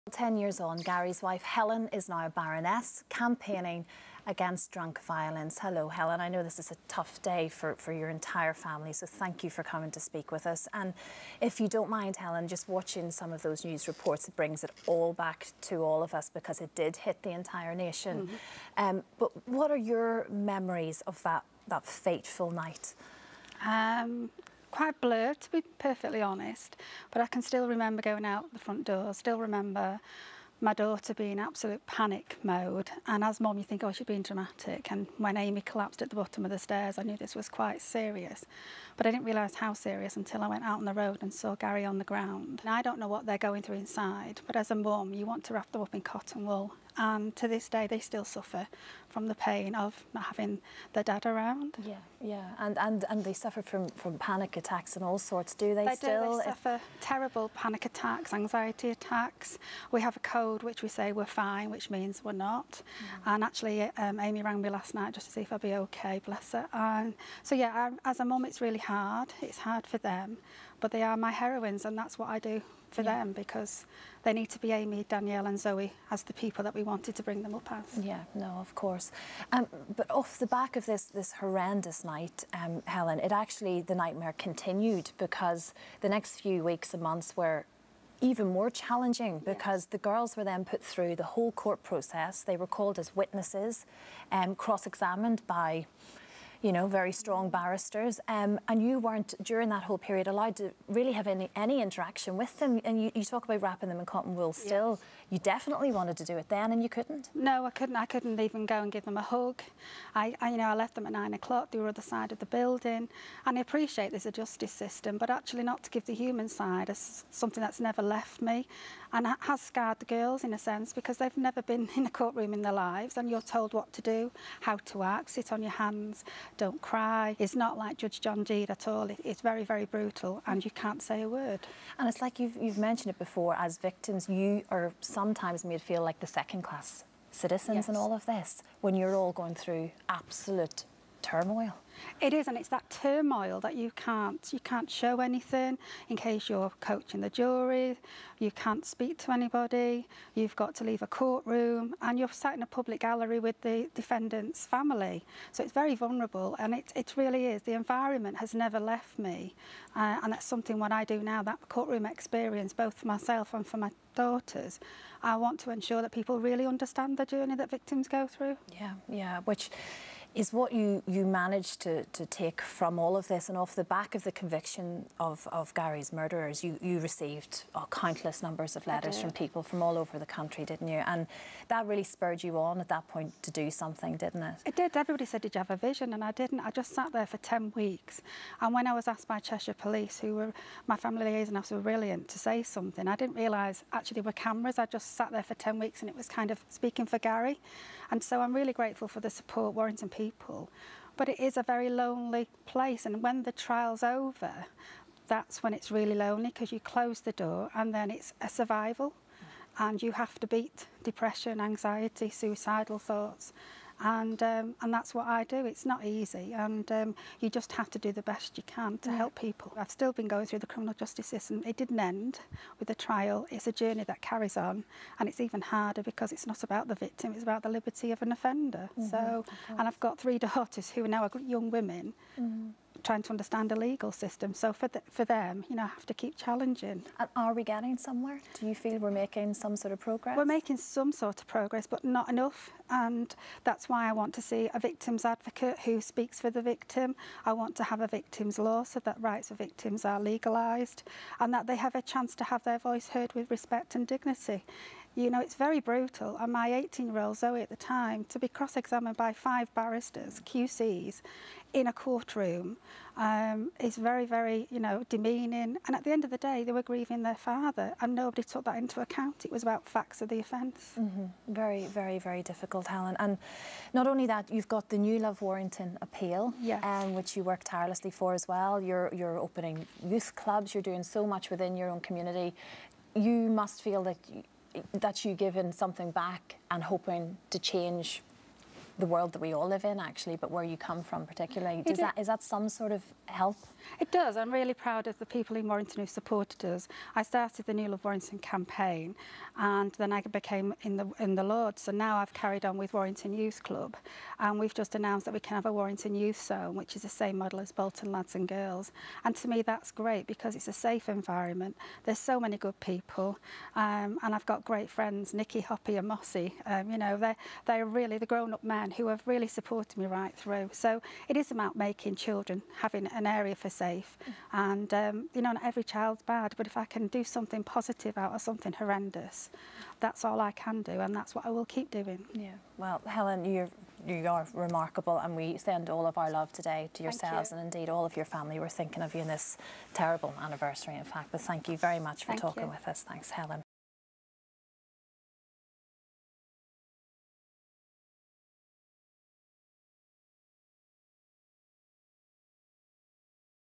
10 years on, Garry's wife Helen is now a baroness, campaigning against drunk violence. Hello, Helen. I know this is a tough day for your entire family, so thank you for coming to speak with us. And if you don't mind, Helen, just watching some of those news reports, it brings it all back to all of us because it did hit the entire nation. But what are your memories of that fateful night? Quite blurred, to be perfectly honest, but I can still remember going out the front door, still remember my daughter being in absolute panic mode, and as mum you think, oh, she's being dramatic, and when Amy collapsed at the bottom of the stairs I knew this was quite serious, but I didn't realise how serious until I went out on the road and saw Garry on the ground. And I don't know what they're going through inside, but as a mum you want to wrap them up in cotton wool, and to this day they still suffer from the pain of not having their dad around. Yeah, and they suffer from panic attacks and all sorts, do they? They suffer terrible panic attacks, anxiety attacks. We have a code which we say we're fine, which means we're not. And actually Amy rang me last night just to see if I'd be okay, bless her. And so yeah, as a mum it's really hard. It's hard for them, but they are my heroines, and that's what I do for them, because they need to be Amy, Danielle and Zoe as the people that we wanted to bring them up as. Yeah, no, of course. But off the back of this horrendous night, Helen, the nightmare continued, because the next few weeks and months were even more challenging, because the girls were then put through the whole court process. They were called as witnesses, cross-examined by, you know, very strong barristers, and you weren't, during that whole period, allowed to really have any interaction with them. And you talk about wrapping them in cotton wool still. Yes. You definitely wanted to do it then, and you couldn't. No, I couldn't. I couldn't even go and give them a hug. I left them at 9 o'clock. They were other side of the building, and I appreciate there's a justice system, but actually not to give the human side as something that's never left me, and has scarred the girls in a sense, because they've never been in a courtroom in their lives, and you're told what to do, how to act, sit on your hands, don't cry. It's not like Judge John Deed at all. It's very, very brutal, and you can't say a word. And it's like you've mentioned it before, as victims, you are sometimes made feel like the second-class citizens in all of this, when you're all going through absolute turmoil. It is, and it's that turmoil that you can't show anything in case you're coaching the jury, you can't speak to anybody, you've got to leave a courtroom, and you're sat in a public gallery with the defendant's family. So it's very vulnerable, and it really is. The environment has never left me, and that's something what I do now, that courtroom experience, both for myself and for my daughters. I want to ensure that people really understand the journey that victims go through. Yeah, which is what you managed to take from all of this. And off the back of the conviction of Garry's murderers, you received countless numbers of letters from people from all over the country, didn't you? And that really spurred you on at that point to do something, didn't it? It did. Everybody said, did you have a vision? And I didn't. I just sat there for 10 weeks. And when I was asked by Cheshire Police, who were my family liaison officer, were brilliant, to say something, I didn't realise actually there were cameras. I just sat there for 10 weeks and it was kind of speaking for Garry. And so I'm really grateful for the support, Warrington people. But it is a very lonely place, and when the trial's over, that's when it's really lonely, because you close the door and then it's a survival, and you have to beat depression, anxiety, suicidal thoughts, and that's what I do. It's not easy, and you just have to do the best you can to help people. I've still been going through the criminal justice system. It didn't end with the trial. It's a journey that carries on, and it's even harder because it's not about the victim, it's about the liberty of an offender. So, and I've got 3 daughters who are now young women, trying to understand the legal system. So for them, you know, I have to keep challenging. And are we getting somewhere? Do you feel we're making some sort of progress? We're making some sort of progress, but not enough. And that's why I want to see a victim's advocate who speaks for the victim. I want to have a victim's law so that rights of victims are legalised, and that they have a chance to have their voice heard with respect and dignity. You know, it's very brutal, and my 18-year-old Zoe at the time, to be cross-examined by 5 barristers, QCs, in a courtroom is very, very, you know, demeaning. And at the end of the day, they were grieving their father, and nobody took that into account. It was about facts of the offence. Very, very, very difficult, Helen. And not only that, you've got the Newlove Warrington appeal, which you work tirelessly for as well. You're opening youth clubs. You're doing so much within your own community. You must feel that you've given something back and hoping to change the world that we all live in, actually, but where you come from particularly. Is that some sort of help? It does. I'm really proud of the people in Warrington who supported us. I started the New Love Warrington campaign, and then I became in the Lords. So now I've carried on with Warrington Youth Club, and we've just announced that we can have a Warrington Youth Zone, which is the same model as Bolton Lads and Girls. And to me, that's great because it's a safe environment. There's so many good people, and I've got great friends, Nicky, Hoppy and Mossy. You know, they're really the grown-up men who have really supported me right through. So it is about making children, having an area for safe. And, you know, not every child's bad, but if I can do something positive out of something horrendous, that's all I can do, and that's what I will keep doing. Yeah. Well, Helen, you are remarkable, and we send all of our love today to yourselves and indeed all of your family. We're thinking of you in this terrible anniversary, in fact, but thank you very much for talking with us. Thanks, Helen.